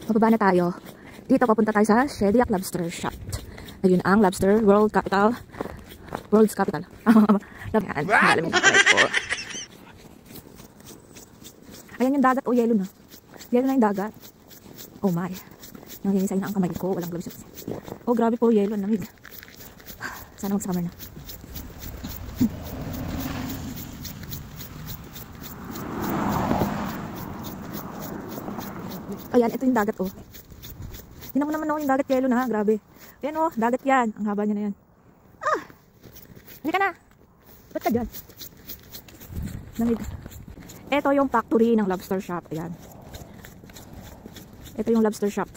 Pababa na tayo. Dito papunta tayo sa Shediac Lobster Shop. Ayun ang lobster world's capital. Yan, malalim na po. Ayan yung dagat. Oh, yellow na. Yellow na yung dagat. Oh my. Nangingisay na ang kamay ko. Walang gloves. Oh, grabe po. Yellow. Ang lamig. Sana mag-summer na. Ayan, ito yung dagat, oh. Tingnan mo naman, oh, yung dagat yellow na, grabe. Ayan, oh, dagat yan. Ang haba niya na yan. Ah! Halika na. Ba't ka dyan? Lamig. Ito yung factory ng lobster shop. Ayan. Ito yung lobster shop.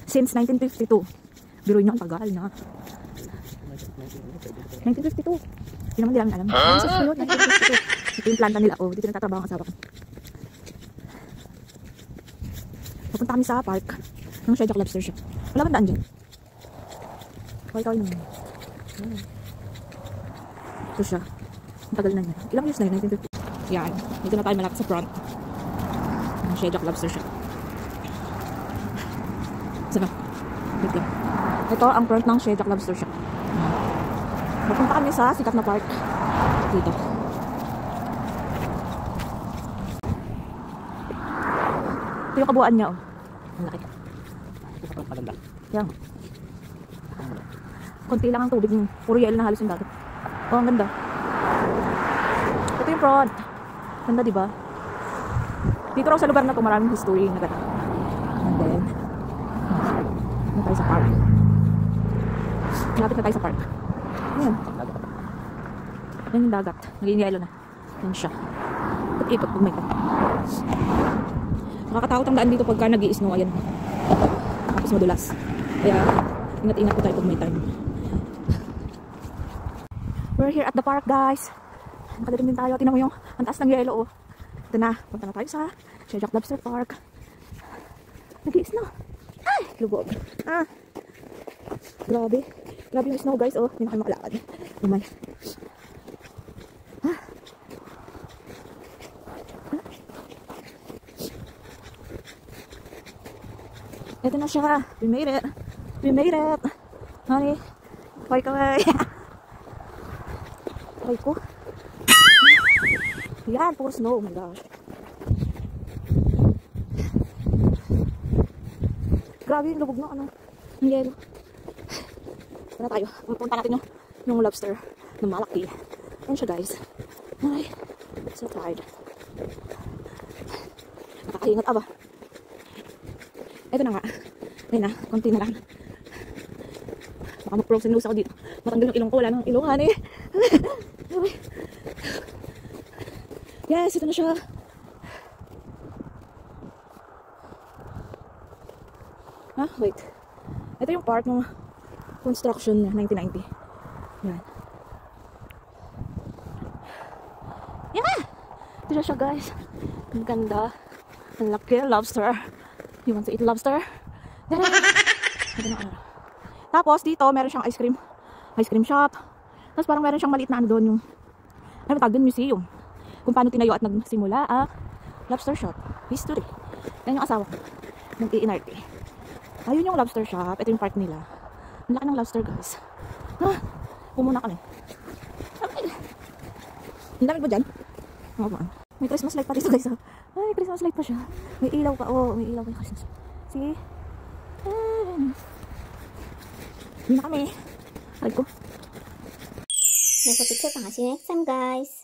Since 1952. Biruin nyo, ang tagal na. 1952. Hindi naman nila alam. Since yun, 1952. Ito yung planta nila, oh. Dito nagtatrabaho ang asawa ko. Pupunta kami sa park ng Shediac Lobster Shop. Wala bang daan dyan? Kaway-kaway naman. Ito siya. Ang tagal na niya. Ilang years na yun? 1950. Yan. Dito na tayo malapit sa front ng Shediac Lobster Shop. Saka. Dito. Ito ang front ng Shediac Lobster Shop. Pupunta kami sa sikat na park. Dito. Ito yung kabuuan niya, oh. Ang laki. Yan. Konti lang ang tubig. Puro yelo na halos yung dagat. Oh, ang ganda. Ito yung front. Ganda, diba? Dito raw sa lugar na to maraming history na ganda. And then, na tayo sa park. Malapit na tayo sa park. Ayan. Ayan yung dagat. Naging yelo na. Ayan siya. Ikot pag may ka. Nakakatakot ang daan dito pagka nag-i-snow. Ayan. Tapos madulas. Kaya, ingat-ingat po tayo pag may time. We're here at the park, guys. Nakadilim din tayo. Tingnan mo yung ang taas ng yelo, oh. Ito na. Punta na tayo sa Shediac Lobster Park. Nag-i-snow. Ay! Lubog. Ah! Grabe. Grabe yung snow, guys, oh. Hindi na kayo makalakad. Oh my. Ito na siya. We made it. We made it. Honey. Kaway-kaway. Kaway ko. Yan. Puro snow. Oh my gosh. Grabe yung lubog na ano. Ang yelo. Ito na tayo. Pupunta natin yung lobster na malaki. Yan siya, guys. Ay. So tired. Nakakaingat aba. Ito na nga. Ayun na, konti na lang. Baka mag-frozen nose ako dito. Matanggal yung ilong ko. Wala nang ilongan eh. Yes, ito na siya. Ah, wait. Ito yung part ng construction 1990. Yan. Yeah! Ito na siya, guys. Ang ganda. Ang laki, lobster. You want to eat lobster? Tapos dito meron siyang ice cream shop. Tapos parang meron siyang maliit na ano doon, yung ano tawag doon, museum. Kung paano tinayo at nagsimula lobster shop. History. Yan yung asawa ko. Nag-i-inarte. Ayun yung lobster shop. Ito yung park nila. Ang laki ng lobster, guys. Pumuna kami. Ang dami po dyan. May Christmas light pa dito, guys. Ay, Christmas light pa siya. May ilaw pa. Oh, may ilaw pa yung Christmas. See? Hindi na kami. Aray ko. Nagpa-picture pa nga. See you next time, guys.